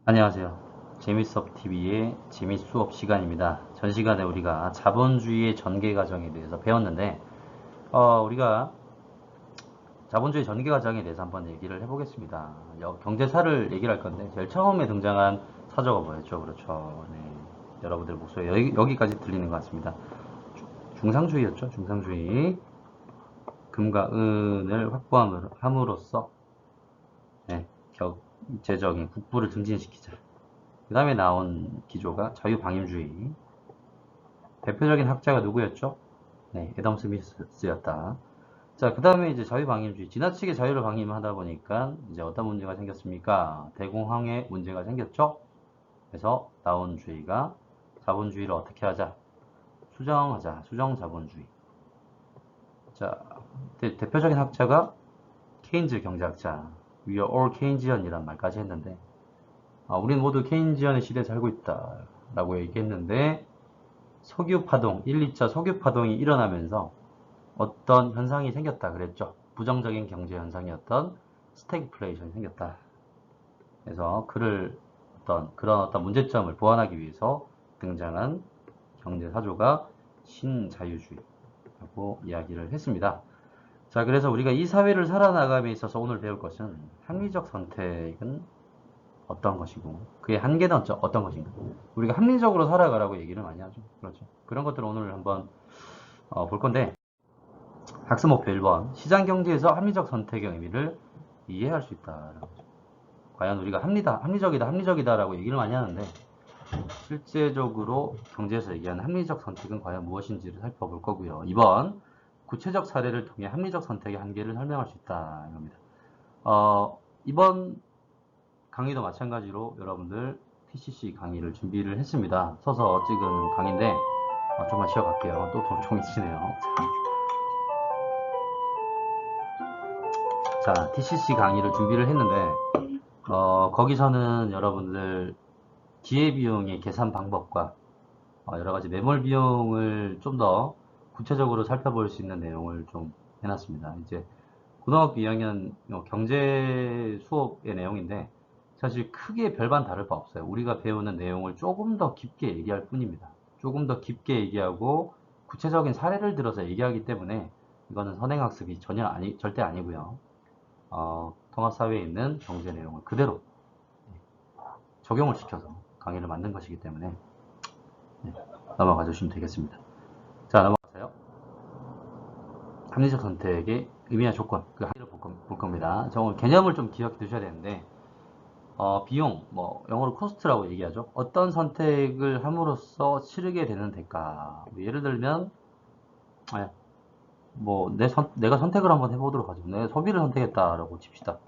안녕하세요. 재미수업TV의 재미수업 시간입니다. 전 시간에 우리가 자본주의의 전개 과정에 대해서 배웠는데, 우리가 자본주의 전개 과정에 대해서 한번 얘기를 해보겠습니다. 경제사를 얘기를 할 건데, 제일 처음에 등장한 사조가 뭐였죠? 그렇죠. 네. 여러분들 목소리 여기까지 들리는 것 같습니다. 중상주의였죠? 중상주의. 금과 은을 확보함으로써, 네, 경제적인 국부를 증진시키자. 그 다음에 나온 기조가 자유방임주의. 대표적인 학자가 누구였죠? 네, 애덤 스미스였다. 자, 그 다음에 이제 자유방임주의. 지나치게 자유를 방임하다 보니까 이제 어떤 문제가 생겼습니까? 대공황의 문제가 생겼죠? 그래서 다운주의가 자본주의를 어떻게 하자? 수정하자. 수정자본주의. 자, 대표적인 학자가 케인즈 경제학자. We are all Keynesian이란 말까지 했는데, 우린 모두 케인지언의 시대에 살고 있다. 라고 얘기했는데, 석유 파동, 1, 2차 석유 파동이 일어나면서 어떤 현상이 생겼다 그랬죠. 부정적인 경제 현상이었던 스태그플레이션이 생겼다. 그래서 그런 어떤 문제점을 보완하기 위해서 등장한 경제 사조가 신자유주의라고 이야기를 했습니다. 자, 그래서 우리가 이 사회를 살아나감에 있어서 오늘 배울 것은 합리적 선택은 어떤 것이고 그의 한계는 어떤 것인가. 우리가 합리적으로 살아가라고 얘기를 많이 하죠. 그렇죠. 그런 것들을 오늘 한번 볼 건데, 학습 목표 1번. 시장 경제에서 합리적 선택의 의미를 이해할 수 있다. 과연 우리가 합리적이다라고 얘기를 많이 하는데, 실제적으로 경제에서 얘기하는 합리적 선택은 과연 무엇인지를 살펴볼 거고요. 2번. 구체적 사례를 통해 합리적 선택의 한계를 설명할 수 있다. 이겁니다. 이번 강의도 마찬가지로 여러분들 TCC 강의를 준비를 했습니다. 서서 찍은 강의인데, 조금만 쉬어갈게요. 또 종이 치네요. 자, TCC 강의를 준비를 했는데, 거기서는 여러분들 기회비용의 계산 방법과 여러 가지 매몰 비용을 좀 더 구체적으로 살펴볼 수 있는 내용을 좀 해놨습니다. 이제 고등학교 2학년 경제 수업의 내용인데, 사실 크게 별반 다를 바 없어요. 우리가 배우는 내용을 조금 더 깊게 얘기할 뿐입니다. 조금 더 깊게 얘기하고 구체적인 사례를 들어서 얘기하기 때문에 이거는 선행학습이 절대 아니고요. 통합사회에 있는 경제 내용을 그대로 적용을 시켜서 강의를 만든 것이기 때문에, 네, 넘어가 주시면 되겠습니다. 자, 넘어가세요. 합리적 선택의 의미와 조건, 그 한계를 볼 겁니다. 저 오늘 개념을 좀 기억해 두셔야 되는데, 비용, 뭐 영어로 코스트라고 얘기하죠. 어떤 선택을 함으로써 치르게 되는 대가. 예를 들면, 내가 선택을 한번 해보도록 하죠. 내가 소비를 선택했다라고 칩시다.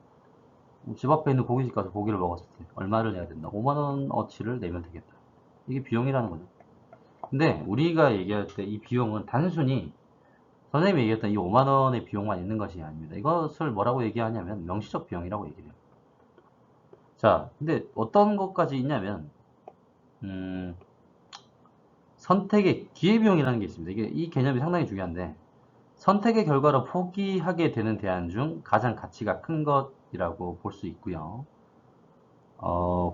집 앞에 있는 고깃집 가서 고기를 먹었을 때 얼마를 내야 된다? 5만 원어치를 내면 되겠다. 이게 비용이라는 거죠. 근데 우리가 얘기할 때 이 비용은 단순히 선생님이 얘기했던 이 5만 원의 비용만 있는 것이 아닙니다. 이것을 뭐라고 얘기하냐면 명시적 비용이라고 얘기를 해요. 자, 근데 어떤 것까지 있냐면, 음, 선택의 기회비용이라는 게 있습니다. 이 개념이 상당히 중요한데, 선택의 결과로 포기하게 되는 대안 중 가장 가치가 큰 것이라고 볼 수 있고요.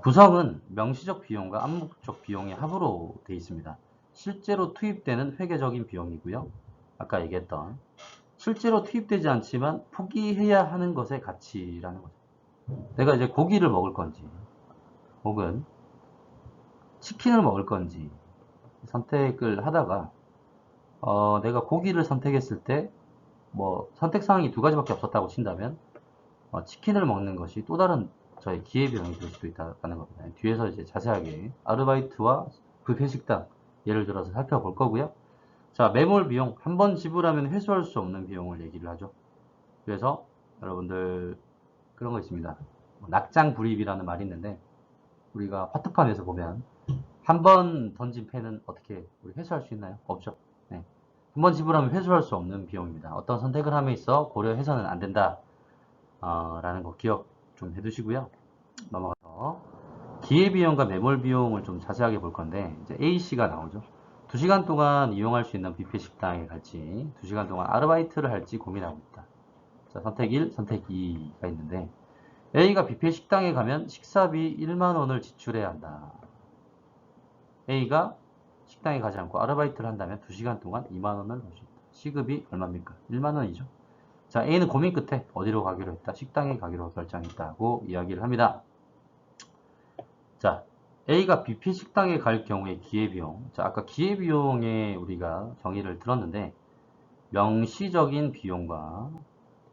구성은 명시적 비용과 암묵적 비용의 합으로 되어 있습니다. 실제로 투입되는 회계적인 비용이고요. 아까 얘기했던 실제로 투입되지 않지만 포기해야 하는 것의 가치라는 거죠. 내가 이제 고기를 먹을 건지 혹은 치킨을 먹을 건지 선택을 하다가 내가 고기를 선택했을 때 뭐 선택 사항이 두 가지밖에 없었다고 친다면, 치킨을 먹는 것이 또 다른 저의 기회비용이 될 수도 있다는 겁니다. 뒤에서 이제 자세하게 아르바이트와 뷔페 식당 예를 들어서 살펴볼 거고요. 자, 매몰 비용. 한 번 지불하면 회수할 수 없는 비용을 얘기를 하죠. 그래서 여러분들 그런 거 있습니다. 낙장 불입이라는 말이 있는데, 우리가 화투판에서 보면 한 번 던진 패는 어떻게 우리 회수할 수 있나요? 없죠. 네. 한 번 지불하면 회수할 수 없는 비용입니다. 어떤 선택을 함에 있어 고려해서는 안 된다. 라는 거 기억 좀 해두시고요. 넘어가서 기회비용과 매몰비용을 좀 자세하게 볼 건데, 이제 A씨가 나오죠. 2시간 동안 이용할 수 있는 뷔페 식당에 갈지 2시간 동안 아르바이트를 할지 고민하고 있다. 자, 선택 1, 선택 2가 있는데, A가 뷔페 식당에 가면 식사비 1만 원을 지출해야 한다. A가 식당에 가지 않고 아르바이트를 한다면 2시간 동안 2만 원을 벌 수 있다. 시급이 얼마입니까? 1만 원이죠. 자, A는 고민 끝에 어디로 가기로 했다? 식당에 가기로 결정했다고 이야기를 합니다. 자, A가 뷔페 식당에 갈 경우에 기회비용. 자, 아까 기회비용에 우리가 정의를 들었는데, 명시적인 비용과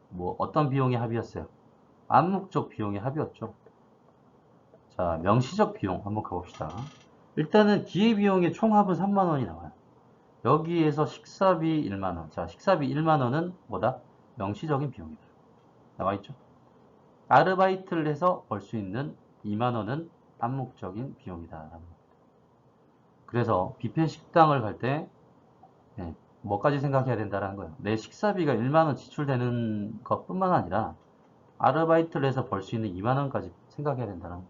뭐 어떤 비용의 합이었어요? 암묵적 비용의 합이었죠. 자, 명시적 비용 한번 가봅시다. 일단은 기회비용의 총합은 3만 원이 나와요. 여기에서 식사비 1만 원. 자, 식사비 1만 원은 뭐다? 명시적인 비용이다. 나와있죠? 아르바이트를 해서 벌 수 있는 2만 원은 암묵적인 비용이다. 그래서 뷔페 식당을 갈 때 뭐까지 생각해야 된다는 거예요. 내 식사비가 1만 원 지출되는 것뿐만 아니라 아르바이트를 해서 벌 수 있는 2만 원까지 생각해야 된다는 거예요.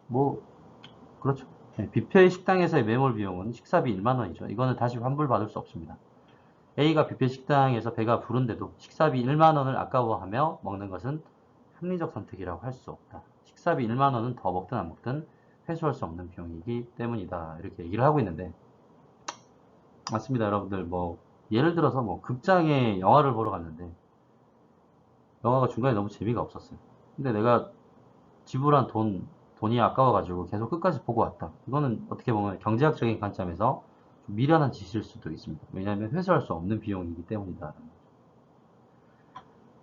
뭐 그렇죠. 뷔페 식당에서의 매몰 비용은 식사비 1만 원이죠. 이거는 다시 환불받을 수 없습니다. A가 뷔페 식당에서 배가 부른데도 식사비 1만 원을 아까워하며 먹는 것은 합리적 선택이라고 할 수 없다. 식사비 1만 원은 더 먹든 안 먹든 회수할 수 없는 비용이기 때문이다. 이렇게 얘기를 하고 있는데 맞습니다, 여러분들. 뭐 예를 들어서 뭐 극장에 영화를 보러 갔는데 영화가 중간에 너무 재미가 없었어요. 근데 내가 지불한 돈이 아까워가지고 계속 끝까지 보고 왔다. 이거는 어떻게 보면 경제학적인 관점에서 좀 미련한 짓일 수도 있습니다. 왜냐하면 회수할 수 없는 비용이기 때문이다.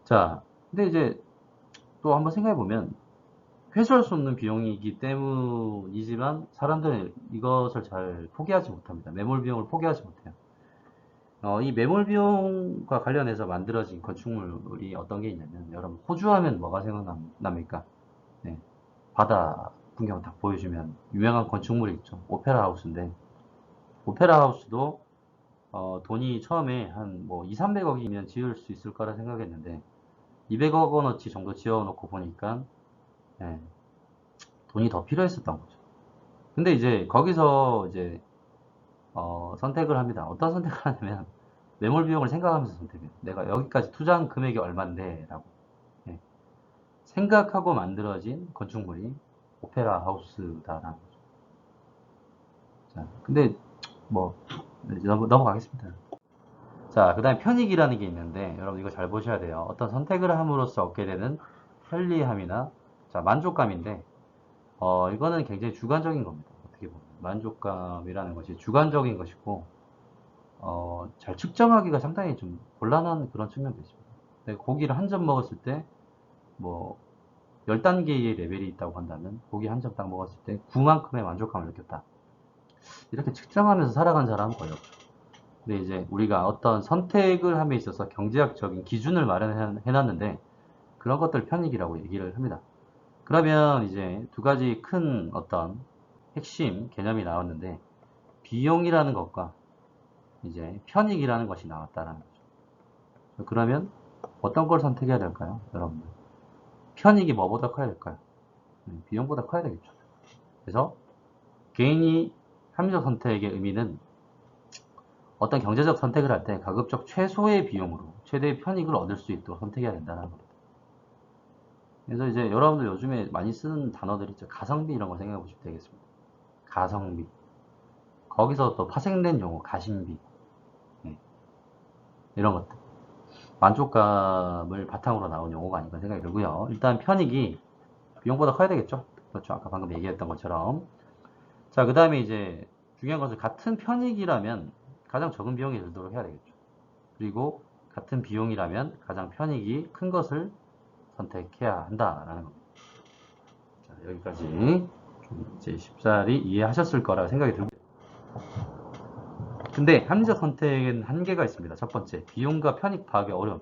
자, 근데 이제 또 한번 생각해보면 회수할 수 없는 비용이기 때문이지만 사람들은 이것을 잘 포기하지 못합니다. 매몰 비용을 포기하지 못해요. 이 매몰 비용과 관련해서 만들어진 건축물이 어떤 게 있냐면 여러분 호주 하면 뭐가 생각납니까? 네, 바다 풍경 딱 보여주면 유명한 건축물이 있죠. 오페라 하우스인데 오페라 하우스도 돈이 처음에 한 뭐 2, 300억이면 지을 수 있을 거라 생각했는데 200억 원어치 정도 지어놓고 보니까 예, 돈이 더 필요했었던 거죠. 근데 이제 거기서 이제 선택을 합니다. 어떤 선택을 하냐면 매몰 비용을 생각하면서 선택해요. 내가 여기까지 투자한 금액이 얼만데 라고 예, 생각하고 만들어진 건축물이 오페라 하우스다라는 거죠. 자, 근데 뭐 이제 넘어가겠습니다. 자, 그 다음에 편익이라는 게 있는데 여러분 이거 잘 보셔야 돼요. 어떤 선택을 함으로써 얻게 되는 편리함이나 자, 만족감인데 이거는 굉장히 주관적인 겁니다. 어떻게 보면 만족감이라는 것이 주관적인 것이고 잘 측정하기가 상당히 좀 곤란한 그런 측면도 있습니다. 내가 고기를 한 점 먹었을 때 뭐 10단계의 레벨이 있다고 한다면 고기 한 점 딱 먹었을 때 9만큼의 만족감을 느꼈다. 이렇게 측정하면서 살아간 사람은 거의 없죠. 근데 이제 우리가 어떤 선택을 함에 있어서 경제학적인 기준을 마련해놨는데 그런 것들 편익이라고 얘기를 합니다. 그러면 이제 두 가지 큰 어떤 핵심 개념이 나왔는데 비용이라는 것과 이제 편익이라는 것이 나왔다는 거죠. 그러면 어떤 걸 선택해야 될까요, 여러분들? 편익이 뭐보다 커야 될까요? 비용보다 커야 되겠죠. 그래서 개인이 합리적 선택의 의미는 어떤 경제적 선택을 할 때 가급적 최소의 비용으로 최대의 편익을 얻을 수 있도록 선택해야 된다는 겁니다. 그래서 이제 여러분들 요즘에 많이 쓰는 단어들 있죠. 가성비 이런 거 생각해 보시면 되겠습니다. 가성비. 거기서 또 파생된 용어, 가심비. 네, 이런 것들. 만족감을 바탕으로 나온 용어가 아닌가 생각이 들고요. 일단 편익이 비용보다 커야 되겠죠. 그렇죠. 아까 방금 얘기했던 것처럼. 자, 그 다음에 이제 중요한 것은 같은 편익이라면 가장 적은 비용이 들도록 해야 되겠죠. 그리고 같은 비용이라면 가장 편익이 큰 것을 선택해야 한다라는 겁니다. 자, 여기까지 좀 이제 쉽사리 이해하셨을 거라 생각이 들고요. 근데 합리적 선택엔 한계가 있습니다. 첫 번째, 비용과 편익 파악의 어려움.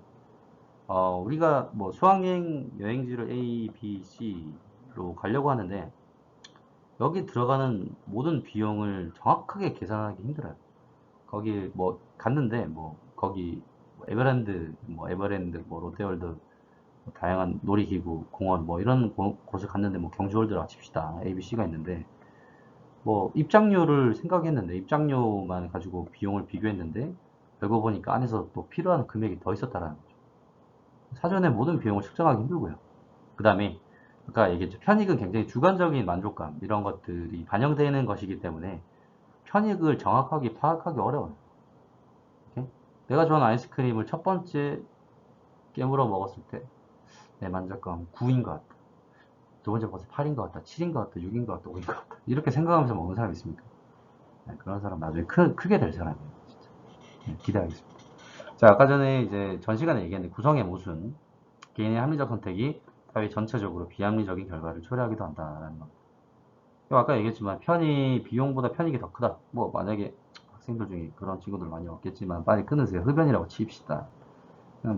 우리가 뭐 수학여행 여행지를 A, B, C로 가려고 하는데 여기 들어가는 모든 비용을 정확하게 계산하기 힘들어요. 거기 뭐 갔는데 뭐 거기 에버랜드, 뭐 롯데월드, 뭐 다양한 놀이기구, 공원 뭐 이런 곳을 갔는데 뭐 경주월드라 칩시다. A, B, C가 있는데 뭐 입장료를 생각했는데 입장료만 가지고 비용을 비교했는데 알고 보니까 안에서 또 필요한 금액이 더 있었다라는 거죠. 사전에 모든 비용을 측정하기 힘들고요. 그 다음에 아까 얘기했죠. 편익은 굉장히 주관적인 만족감 이런 것들이 반영되는 것이기 때문에 편익을 정확하게 파악하기 어려워요. 오케이? 내가 좋아하는 아이스크림을 첫 번째 깨물어 먹었을 때 내 만족감 9인 것 같다. 두 번째 먹었을 때 8인 것 같다. 7인 것 같다. 6인 것 같다. 5인 것 같다. 이렇게 생각하면서 먹는 사람 있습니까? 네, 그런 사람 나중에 크게 될 사람이에요. 진짜. 네, 기대하겠습니다. 자, 아까 전에 이제 전 시간에 얘기했는데 구성의 모순, 개인의 합리적 선택이 사회 전체적으로 비합리적인 결과를 초래하기도 한다라는 거. 아까 얘기했지만 비용보다 편익이 더 크다. 뭐 만약에 학생들 중에 그런 친구들 많이 없겠지만 빨리 끊으세요. 흡연이라고 칩시다.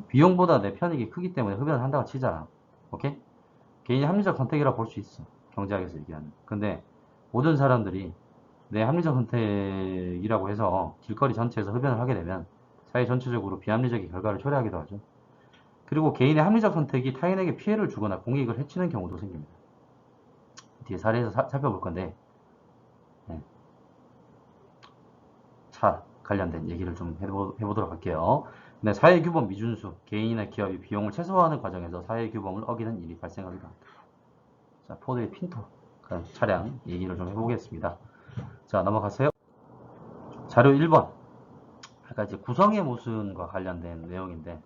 비용보다 내 편익이 크기 때문에 흡연을 한다고 치자. 오케이? 개인의 합리적 선택이라고 볼 수 있어. 경제학에서 얘기하는. 근데 모든 사람들이 내 합리적 선택이라고 해서 길거리 전체에서 흡연을 하게 되면 사회 전체적으로 비합리적인 결과를 초래하기도 하죠. 그리고 개인의 합리적 선택이 타인에게 피해를 주거나 공익을 해치는 경우도 생깁니다. 뒤에 사례에서 살펴볼 건데, 네. 차 관련된 얘기를 좀 해보도록 할게요. 네, 사회규범 미준수, 개인이나 기업이 비용을 최소화하는 과정에서 사회규범을 어기는 일이 발생하기도 합니다. 자, 포드의 핀토 차량 얘기를 좀 해보겠습니다. 자, 넘어가세요. 자료 1번. 아까 이제 구성의 모순과 관련된 내용인데,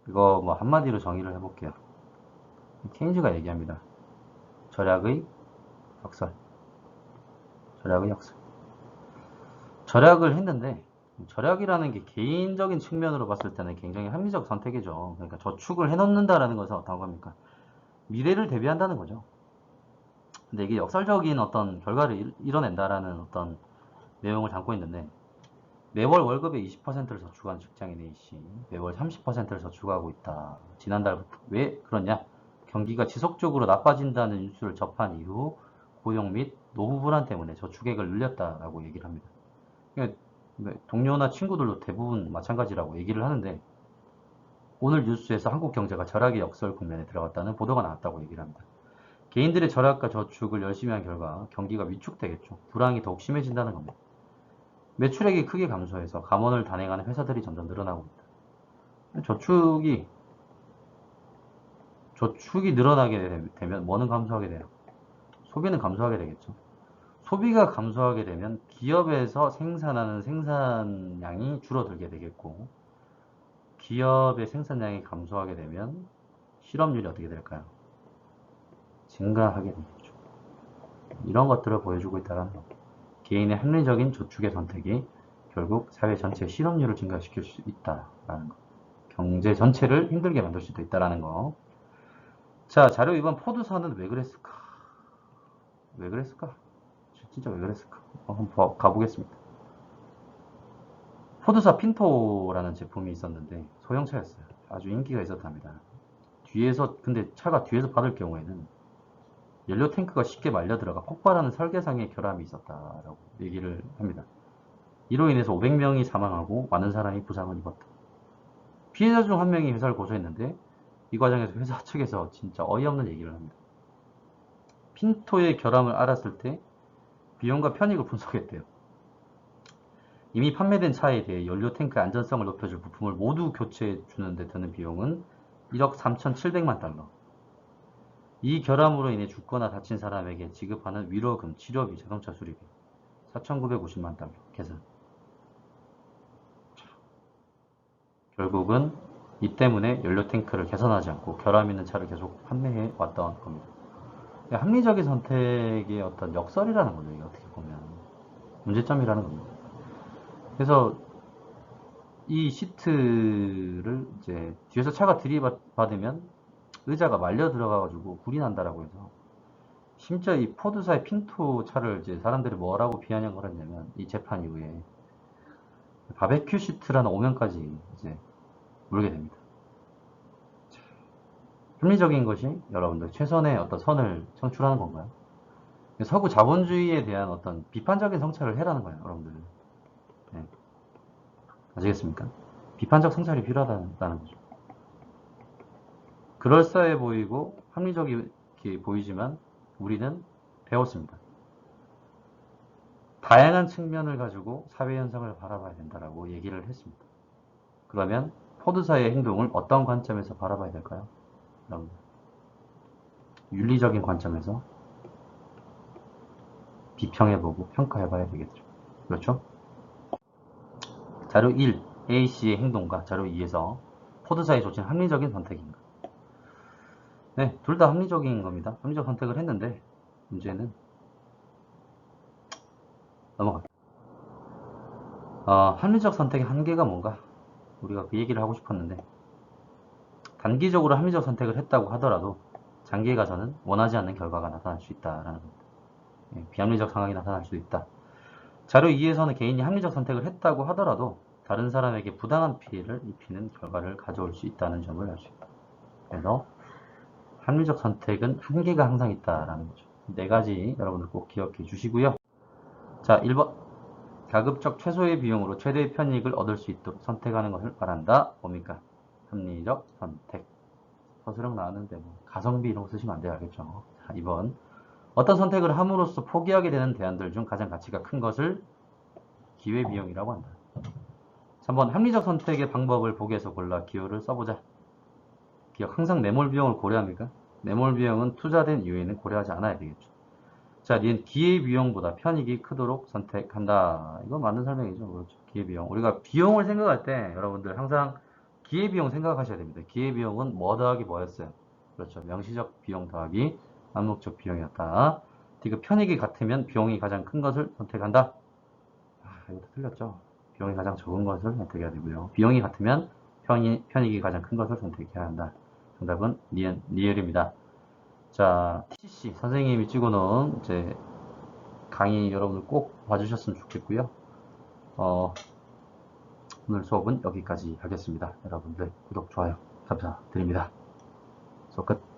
이거 뭐 한마디로 정의를 해볼게요. 케인즈가 얘기합니다. 절약의 역설. 절약의 역설. 절약을 했는데, 절약이라는 게 개인적인 측면으로 봤을 때는 굉장히 합리적 선택이죠. 그러니까 저축을 해놓는다라는 것은 어떤 겁니까? 미래를 대비한다는 거죠. 근데 이게 역설적인 어떤 결과를 이뤄낸다라는 어떤 내용을 담고 있는데, 매월 월급의 20%를 저축한 직장인 A씨, 매월 30%를 저축하고 있다. 지난달부터. 왜 그러냐? 경기가 지속적으로 나빠진다는 뉴스를 접한 이후 고용 및 노후 불안 때문에 저축액을 늘렸다라고 얘기를 합니다. 그러니까 동료나 친구들도 대부분 마찬가지라고 얘기를 하는데, 오늘 뉴스에서 한국 경제가 절약의 역설 국면에 들어갔다는 보도가 나왔다고 얘기를 합니다. 개인들의 절약과 저축을 열심히 한 결과 경기가 위축되겠죠. 불황이 더욱 심해진다는 겁니다. 매출액이 크게 감소해서 감원을 단행하는 회사들이 점점 늘어나고 있다. 저축이 늘어나게 되면 뭐는 감소하게 돼요? 소비는 감소하게 되겠죠. 소비가 감소하게 되면 기업에서 생산하는 생산량이 줄어들게 되겠고, 기업의 생산량이 감소하게 되면 실업률이 어떻게 될까요? 증가하게 되겠죠. 이런 것들을 보여주고 있다는 거. 개인의 합리적인 저축의 선택이 결국 사회 전체의 실업률을 증가시킬 수 있다라는 거. 경제 전체를 힘들게 만들 수도 있다라는 거. 자, 자료 2번 포드사는 왜 그랬을까? 왜 그랬을까? 진짜 왜 그랬을까? 한번 가보겠습니다. 포드사 핀토라는 제품이 있었는데 소형차였어요. 아주 인기가 있었답니다. 근데 차가 뒤에서 받을 경우에는 연료 탱크가 쉽게 말려 들어가 폭발하는 설계상의 결함이 있었다라고 얘기를 합니다. 이로 인해서 500명이 사망하고 많은 사람이 부상을 입었다. 피해자 중 한 명이 회사를 고소했는데 이 과정에서 회사 측에서 진짜 어이없는 얘기를 합니다. 핀토의 결함을 알았을 때 비용과 편익을 분석했대요. 이미 판매된 차에 대해 연료 탱크 안전성을 높여줄 부품을 모두 교체해 주는 데 드는 비용은 1억 3,700만 달러. 이 결함으로 인해 죽거나 다친 사람에게 지급하는 위로금, 치료비, 자동차 수리비 4,950만 달러 계산. 결국은 이 때문에 연료 탱크를 개선하지 않고 결함 있는 차를 계속 판매해 왔던 겁니다. 합리적인 선택의 어떤 역설이라는 거죠. 이게 어떻게 보면 문제점이라는 겁니다. 그래서 이 시트를 이제 뒤에서 차가 들이받으면 의자가 말려 들어가가지고 불이 난다라고 해서 심지어 이 포드사의 핀토 차를 이제 사람들이 뭐라고 비아냥을 했냐면 이 재판 이후에 바베큐 시트라는 오명까지 이제 물게 됩니다. 합리적인 것이 여러분들 최선의 어떤 선을 창출하는 건가요? 서구 자본주의에 대한 어떤 비판적인 성찰을 해라는 거예요, 여러분들. 네. 아시겠습니까? 비판적 성찰이 필요하다는 거죠. 그럴싸해 보이고 합리적이 보이지만 우리는 배웠습니다. 다양한 측면을 가지고 사회 현상을 바라봐야 된다라고 얘기를 했습니다. 그러면 포드사의 행동을 어떤 관점에서 바라봐야 될까요? 여러분. 윤리적인 관점에서 비평해보고 평가해봐야 되겠죠. 그렇죠? 자료 1. A씨의 행동과 자료 2에서 포드사의 조치는 합리적인 선택인가? 네, 둘 다 합리적인 겁니다. 합리적 선택을 했는데 문제는 넘어갈게요. 합리적 선택의 한계가 뭔가? 우리가 그 얘기를 하고 싶었는데 단기적으로 합리적 선택을 했다고 하더라도 장기에 가서는 원하지 않는 결과가 나타날 수 있다라는 겁니다. 비합리적 상황이 나타날 수도 있다. 자료 2에서는 개인이 합리적 선택을 했다고 하더라도 다른 사람에게 부당한 피해를 입히는 결과를 가져올 수 있다는 점을 알 수 있다. 그래서 합리적 선택은 한계가 항상 있다라는 거죠. 네 가지 여러분들 꼭 기억해 주시고요. 자, 1번. 가급적 최소의 비용으로 최대의 편익을 얻을 수 있도록 선택하는 것을 말한다. 뭡니까? 합리적 선택. 서술형 나왔는데 뭐 가성비 이런 거 쓰시면 안 돼요. 알겠죠? 자, 2번. 어떤 선택을 함으로써 포기하게 되는 대안들 중 가장 가치가 큰 것을 기회비용이라고 한다. 3번. 합리적 선택의 방법을 보기에서 골라 기호를 써보자. 기억. 항상 매몰 비용을 고려합니까? 매몰 비용은 투자된 이후에는 고려하지 않아야 되겠죠. 자, 니은 기회비용보다 편익이 크도록 선택한다. 이거 맞는 설명이죠. 그렇죠. 기회비용. 우리가 비용을 생각할 때 여러분들 항상 기회비용 생각하셔야 됩니다. 기회비용은 뭐 더하기 뭐였어요? 그렇죠. 명시적 비용 더하기 암묵적 비용이었다. 디귿 편익이 같으면 비용이 가장 큰 것을 선택한다. 이것도 틀렸죠. 비용이 가장 적은 것을 선택해야 되고요. 비용이 같으면 편익이 가장 큰 것을 선택해야 한다. 정답은 리을입니다. 자, TC 선생님이 찍어놓은 이제 강의 여러분들 꼭 봐주셨으면 좋겠고요. 오늘 수업은 여기까지 하겠습니다. 여러분들 구독, 좋아요 감사드립니다. 수업 끝.